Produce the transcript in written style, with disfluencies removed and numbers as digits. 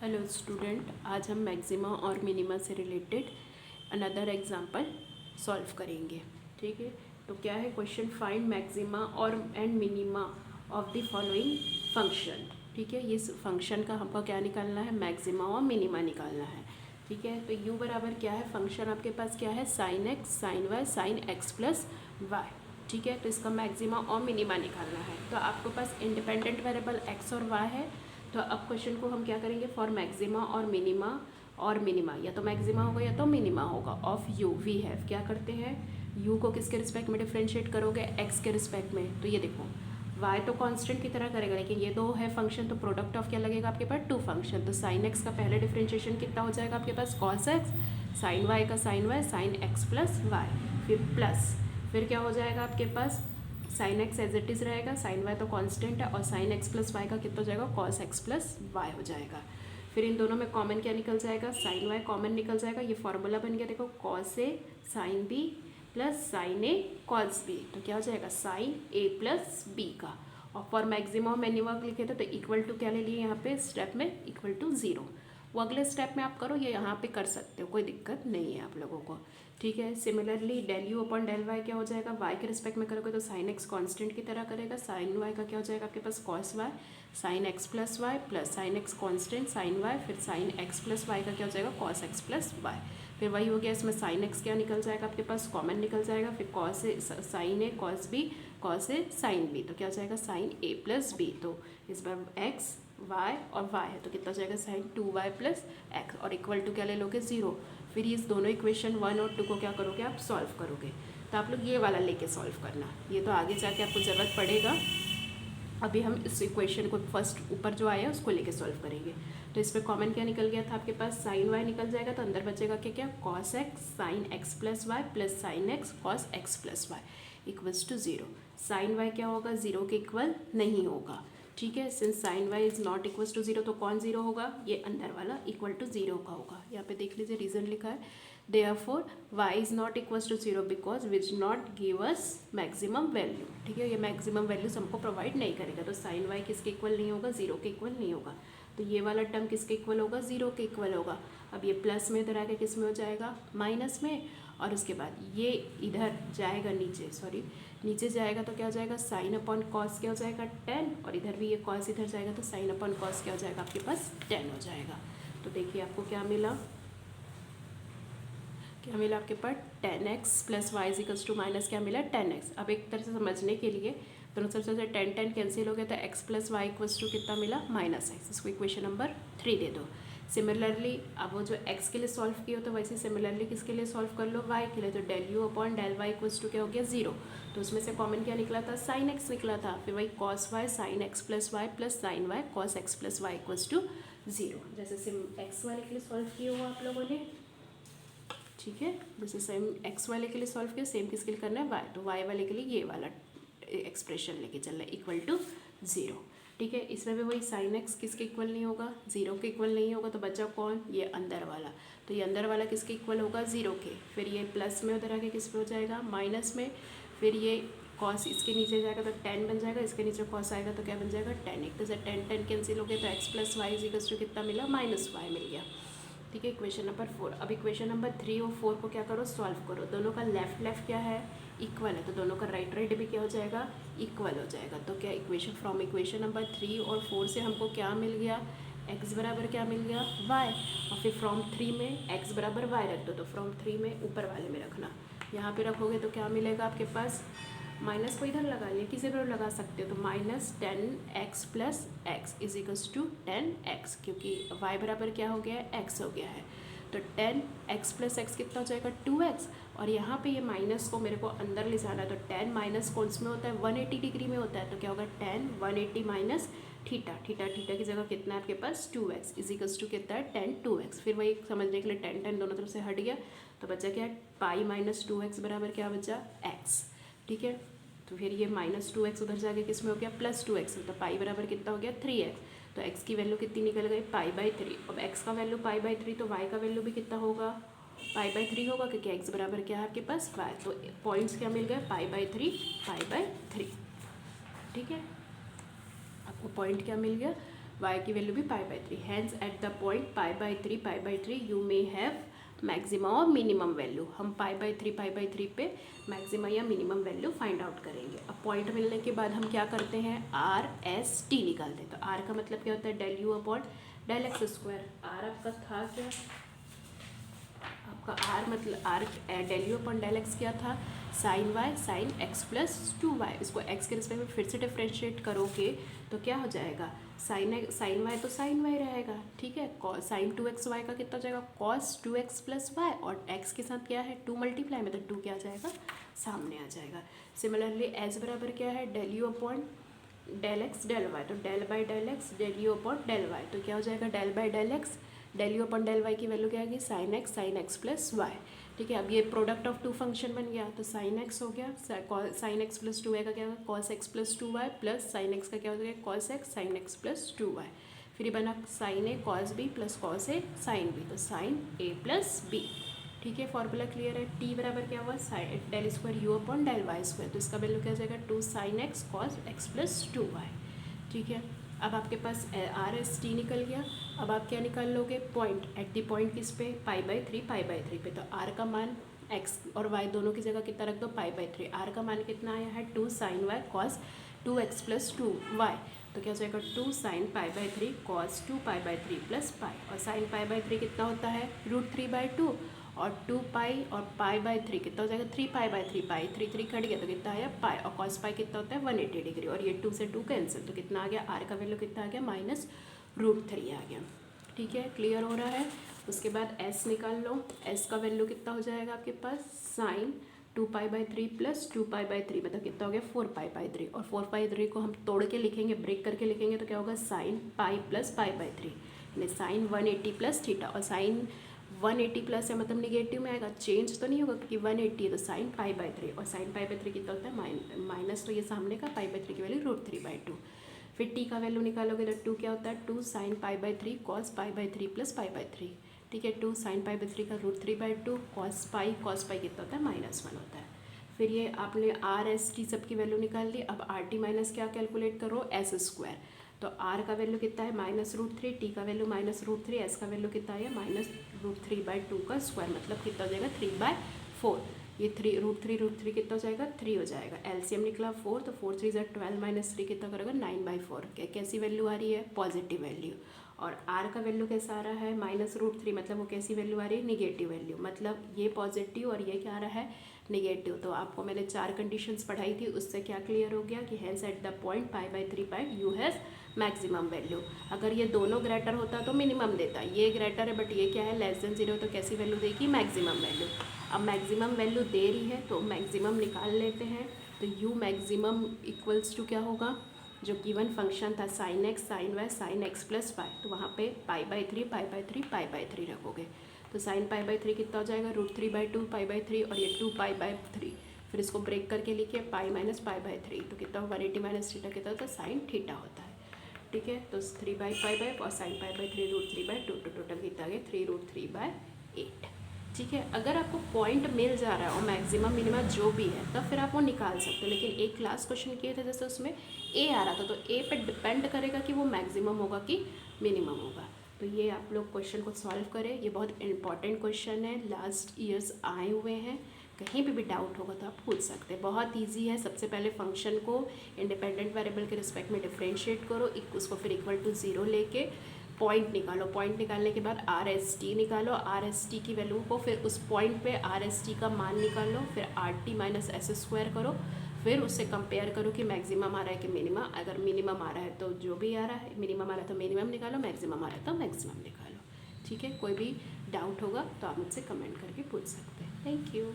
Hello student, आज हम maxima और मिनिमा से रिलेटेड अनदर एग्जांपल सॉल्व करेंगे। ठीक है, तो क्या है क्वेश्चन, फाइंड मैक्सिमा और and minima of the following function. ठीक है, इस फंक्शन का हमको क्या निकालना है, मैक्सिमा और मिनिमा निकालना है। ठीक है, तो u बराबर क्या है, फंक्शन आपके पास क्या है, sine x sine y sine x plus y. ठीक है, तो इसका मैक्सिमा और मिनिमा निकालना है। तो आपके पास इंडिपेंडेंट वेरिएबल x और y है। तो अब क्वेश्चन को हम क्या करेंगे, फॉर मैक्सिमा और मिनिमा या तो मैक्सिमा होगा या तो मिनिमा होगा ऑफ u वी हैव, क्या करते हैं, u को किसके रिस्पेक्ट में डिफ्रेंशिएट करोगे, x के रिस्पेक्ट में। तो ये देखो y तो कांस्टेंट की तरह करेगा, लेकिन ये दो है फंक्शन, तो प्रोडक्ट ऑफ क्या लगेगा आपके पास, टू फंक्शन। तो साइन x का पहले डिफ्रेंशिएशन कितना हो जाएगा आपके पास, कॉस x, साइन y का sine y sine x plus y, फिर प्लस, फिर क्या हो जाएगा आपके पास, sine x as it is रहेगा, साइन वाई तो कांस्टेंट है, और साइन एक्स प्लस वाई का कितना हो जाएगा, कॉस एक्स प्लस वाई हो जाएगा। फिर इन दोनों में कॉमन क्या निकल जाएगा, साइन वाई कॉमन निकल जाएगा। ये फॉर्मूला बन गया, देखो cos A sine B plus sign A cos B, तो क्या हो जाएगा साइन ए प्लस बी का। और फॉर मैक्सिमा और मिनिमा लिखे थे तो इक्वल टू क्या ले लिए यहाँ पे स्टेप में, इक्वल टू 0। वो अगले स्टेप में आप करो, ये यहाँ पे कर सकते हो, कोई दिक्कत नहीं है आप लोगों को। ठीक है, similarly del u upon del y क्या हो जाएगा, वाई के रिस्पेक्ट में करोगे तो साइन एक्स कॉन्स्टेंट की तरह करेगा, साइन वाई का क्या हो जाएगा आपके पास, cos y sine x plus y plus sine x constant sine y, फिर साइन एक्स प्लस वाई का क्या हो जाएगा, कॉस एक्स प्लस वाई। फिर वही हो गया, इसमें साइन एक्स क्या निकल जाएगा आपके पास, कॉमन निकल जाएगा, फिर cos A sign A cos B, cos A sine B, तो क्या हो जाएगा साइन ए प्लस बी। तो इस बार एक्स वाई और वाई है तो कितना हो जाएगा साइन 2y प्लस एक्स, और इक्वल टू क्या ले लोगे 0। फिर इस दोनों इक्वेशन 1 और 2 को क्या करोगे आप, सॉल्व करोगे। तो आप लोग ये वाला लेके सॉल्व करना, ये तो आगे जाके आपको ज़रूरत पड़ेगा। अभी हम इस इक्वेशन को फर्स्ट ऊपर जो आया उसको लेके सॉल्व करेंगे। तो इस पर कॉमन क्या निकल गया था आपके पास, साइन वाई निकल जाएगा, तो अंदर बचेगा क्या क्या, cos x sine x plus y plus sine x cos x plus y equals to 0। Sine y क्या होगा, 0 के इक्वल नहीं होगा। ठीक है, since sine y is not equals to 0, तो कौन 0 होगा, ये अंदर वाला इक्वल टू 0 का होगा। यहाँ पे देख लीजिए रीज़न लिखा है, therefore y is not equals to 0 because which not give us maximum value. ठीक है, ये मैक्सिमम वैल्यूज हमको प्रोवाइड नहीं करेगा, तो साइन वाई किसके इक्वल नहीं होगा, 0 के इक्वल नहीं होगा। तो ये वाला टर्म किसके इक्वल होगा, 0 के इक्वल होगा। अब ये प्लस में इधर आके किस में हो जाएगा, माइनस में, और उसके बाद ये इधर जाएगा नीचे, सॉरी नीचे जाएगा तो क्या हो जाएगा, साइन अपॉन कॉस क्या हो जाएगा 10, और इधर भी ये कॉस इधर जाएगा तो साइन अपॉन कॉस क्या हो जाएगा आपके पास 10 हो जाएगा। तो देखिए आपको क्या मिला, क्या मिला आपके पास 10x plus y equals to minus क्या मिला 10x। अब एक तरह से समझने के लिए दोनों सबसे 10 कैंसिल हो गया, तो x plus y equals to कितना मिला, माइनस एक्स। इसको इक्वेशन नंबर 3 दे दो। सिमिलरली अब वो जो x के लिए सॉल्व किया हो तो वैसे सिमिलरली किसके लिए सॉल्व कर लो, y के लिए। तो del u upon del y equals to क्या हो गया 0, तो उसमें से कॉमन क्या निकला था, साइन x निकला था। फिर वही cos y sine x plus y plus sine y cos x plus y equals to 0। जैसे सिम x वाले के लिए सॉल्व किए हो आप लोगों ने, ठीक है, जैसे सेम x वाले के लिए सॉल्व किया, सेम किसके लिए करना है, y। तो y वाले के लिए ये वाला एक्सप्रेशन लेके चलना है इक्वल टू 0। ठीक है, इसमें भी वही साइन एक्स किसके इक्वल नहीं होगा, 0 के इक्वल नहीं होगा, तो बचा कौन, ये अंदर वाला। तो ये अंदर वाला किसके इक्वल होगा, 0 के। फिर ये प्लस में उधर आके किस पे हो जाएगा, माइनस में। फिर ये कॉस इसके नीचे जाएगा तो 10 बन जाएगा, इसके नीचे कॉस आएगा तो क्या बन जाएगा 10। एक तो से 10 कैंसिल हो गया, तो x plus y equals to कितना मिला, माइनस वाई मिल गया। ठीक है, इक्वेशन नंबर 4। अब इक्वेशन नंबर 3 और 4 को क्या करो, सॉल्व करो। दोनों का लेफ्ट क्या है, इक्वल है, तो दोनों का राइट भी क्या हो जाएगा, इक्वल हो जाएगा। तो क्या इक्वेशन फ्रॉम इक्वेशन नंबर 3 और 4 से हमको क्या मिल गया, x बराबर क्या मिल गया y, और फिर फ्रॉम 3 में x बराबर y रख दो। तो फ्रॉम 3 में ऊपर वाले में रखना, यहाँ पे रखोगे तो क्या मिलेगा आपके पास, माइनस को इधर लगा लिया, किसी पर लगा सकते हो, तो minus 10x plus x is equals to 10x, क्योंकि y बराबर क्या हो गया है, x हो गया है। तो 10x प्लस एक्स कितना हो जाएगा 2x, और यहाँ पे ये माइनस को मेरे को अंदर ले जाना है, तो 10 माइनस कौन में होता है, 180 डिग्री में होता है। तो क्या होगा 10 180 माइनस थीटा, थीटा की जगह कितना है आपके पास 2x इज इक्वल्स टू कितना है 10 2x। फिर वही समझने के लिए 10 दोनों तरफ से हट गया, तो बचा क्या है पाई माइनस 2x बराबर क्या बचा x। ठीक है, तो फिर ये माइनस 2x उधर जाके किस में हो गया प्लस 2x, तो पाई बराबर कितना हो गया 3x। तो x की वैल्यू कितनी निकल गई, पाई बाई 3। अब x का वैल्यू पाई बाई 3, तो y का वैल्यू भी कितना होगा, पाई बाई 3 होगा, क्योंकि x बराबर क्या है आपके पास y। तो पॉइंट्स क्या मिल गए, पाई बाई 3 पाई बाई 3। ठीक है, आपको पॉइंट क्या मिल गया, y की वैल्यू भी pi by 3। Hence at the point pi by 3 you may have maximum और मिनिमम वैल्यू। हम पाई बाई 3 पे मैक्सिमम या मिनिमम वैल्यू फाइंड आउट करेंगे। अब पॉइंट मिलने के बाद हम क्या करते हैं, आर एस टी निकालते हैं। तो आर का मतलब क्या होता है, del u upon del x square. R आपका था क्या, आपका आर मतलब R del u upon del x क्या था, sine y sine x plus 2y। इसको एक्स के रिस्पेक्ट में फिर से डिफ्रेंशिएट करोगे तो क्या हो जाएगा, साइन वाई तो साइन वाई रहेगा, ठीक है। साइन 2xy का कितना हो जाएगा, कॉस 2x प्लस वाई, और x के साथ क्या है 2 मल्टीप्लाई में, तो 2 क्या आ जाएगा, सामने आ जाएगा। सिमिलरली एज बराबर क्या है, del u upon del x del y, तो del by del x del u upon del y, तो क्या हो जाएगा del by del x del u upon del y की वैल्यू क्या आएगी, साइन एक्स प्लस वाई, ठीक है। अब ये प्रोडक्ट ऑफ टू फंक्शन बन गया, तो साइन एक्स हो गया, साइन एक्स प्लस 2y का क्या होगा, cos x plus 2y plus sine x का क्या हो गया, cos x sine x plus 2y। फिर ये बना sine A cos B plus cos A sine B, तो साइन ए प्लस बी, ठीक है। फॉर्मूला क्लियर है। टी बराबर क्या हुआ, sine del square u upon del y square, तो इसका वैल्यू क्या हो जाएगा, 2 sine x cos x plus 2y, ठीक है। अब आपके पास आर एस टी निकल गया। अब आप क्या निकाल लोगे, पॉइंट एट दी पॉइंट किस पे, पाई बाई 3 पे। तो आर का मान एक्स और वाई दोनों की जगह कितना रख दो, पाई बाई 3। आर का मान कितना आया है, 2 sign y cos 2x plus 2y, तो क्या हो जाएगा 2 sine pi by 3 cos 2 pi by 3 plus pi, और साइन पाई बाई 3 कितना होता है, √3/2, और 2 पाई और पाई बाई 3 कितना हो जाएगा, 3 पाई बाई 3, पाई 3 कट गया तो कितना आया पाई, और कॉस पाई कितना होता है 180 डिग्री, और ये 2 से 2 कैंसिल, तो कितना आ गया, आर का वैल्यू कितना आ गया, -√3 आ गया, ठीक है। क्लियर हो रहा है। उसके बाद एस निकाल लो। एस का वैल्यू कितना हो जाएगा आपके पास, sine 2 pi by 3 plus 2 pi by 3, मतलब कितना हो गया 4 पाई बाई 3, और 4 पाई 3 को हम तोड़ के लिखेंगे, ब्रेक करके लिखेंगे, तो क्या होगा, sine pi plus pi by 3, यानी साइन 180 प्लस थीटा, और साइन 180 प्लस है मतलब निगेटिव में आएगा, चेंज तो नहीं होगा क्योंकि 180 है, तो साइन पाई बाई 3, और साइन पाई बाई 3 कितना होता है माइनस, तो ये सामने का पाई बाई 3 की वैल्यू √3/2। फिर टी का वैल्यू निकालोगे तो 2 क्या होता है, 2 sine pi by 3 cos pi by 3 plus pi by 3, ठीक है। 2 साइन पाई बाई 3 का √3/2, कॉस पाई कितना होता है -1 होता है। फिर ये आपने आर एस टी सब की वैल्यू निकाल ली। अब आर टी माइनस क्या कैलकुलेट करो, एस स्क्वायर, तो आर का वैल्यू कितना है -√3, टी का वैल्यू -√3, एस का वैल्यू कितना है -√3/2 का स्क्वायर, मतलब कितना हो जाएगा 3/4। ये √3 कितना हो जाएगा, 3 हो जाएगा। एलसीएम निकला 4, तो 4 3 12 -3 कितना करेगा 9/4। कैसी वैल्यू आ रही है, पॉजिटिव वैल्यू। और आर का वैल्यू कैसा आ रहा है, -√3, मतलब वो कैसी वैल्यू आ रही है, निगेटिव वैल्यू, मतलब ये पॉजिटिव और ये क्या आ रहा है, निगेटिव। तो आपको मैंने 4 कंडीशंस पढ़ाई थी, उससे क्या क्लियर हो गया कि hence at the point pi by 3 u has maximum value. अगर ये दोनों ग्रेटर होता तो मिनिमम देता, ये ग्रेटर है बट ये क्या है <0, तो कैसी वैल्यू देगी, मैक्सिमम वैल्यू। अब मैक्सिमम वैल्यू दे रही है तो मैक्सिमम निकाल लेते हैं। तो यू मैक्सिमम इक्वल्स टू क्या होगा, जो गिवन फंक्शन था sine x sine y sine x plus pi, तो वहाँ पे पाई बाई 3 रखोगे, तो साइन पाई बाई 3 कितना हो जाएगा, √3/2 पाई बाई 3, और ये 2 पाई बाई 3, फिर इसको ब्रेक करके लिखिए पाई माइनस पाई बाई 3, तो कितना 180 माइनस थीटा कितना होता है, साइन थीटा होता है, ठीक है। तो 3/5 और साइन पाई बाई 3 √3/2, तो टोटल कितना आ गया 3√3/8, ठीक है। अगर आपको पॉइंट मिल जा रहा है और मैक्सिमम मिनिमम जो भी है तब फिर आप वो निकाल सकते हो। लेकिन एक क्लास क्वेश्चन किए थे जैसे उसमें ए आ रहा था, तो ए पे डिपेंड करेगा कि वो मैक्सिमम होगा कि मिनिमम होगा। तो ये आप लोग क्वेश्चन को सॉल्व करें, ये बहुत इंपॉर्टेंट क्वेश्चन है, लास्ट ईयर्स आए हुए हैं, कहीं भी डाउट होगा तो आप पूछ सकते हैं। बहुत इजी है। सबसे पहले फंक्शन को इंडिपेंडेंट वेरिएबल के रिस्पेक्ट में डिफ्रेंशिएट करो, उसको फिर इक्वल टू 0 लेके पॉइंट निकालो, पॉइंट निकालने के बाद आर एस टी निकालो, आर एस टी की वैल्यू को फिर उस पॉइंट पे आर एस टी का मान निकालो, फिर R T minus S square करो, फिर उससे कंपेयर करो कि मैक्सिमम आ रहा है कि मिनिमम। अगर मिनिमम आ रहा है तो जो भी आ रहा है, मिनिमम आ रहा है तो मिनिमम निकालो, मैक्सिमम आ रहा है तो मैक्सिमम निकालो, ठीक है। कोई भी डाउट होगा तो आप मुझसे कमेंट करके पूछ सकते हैं। Thank you.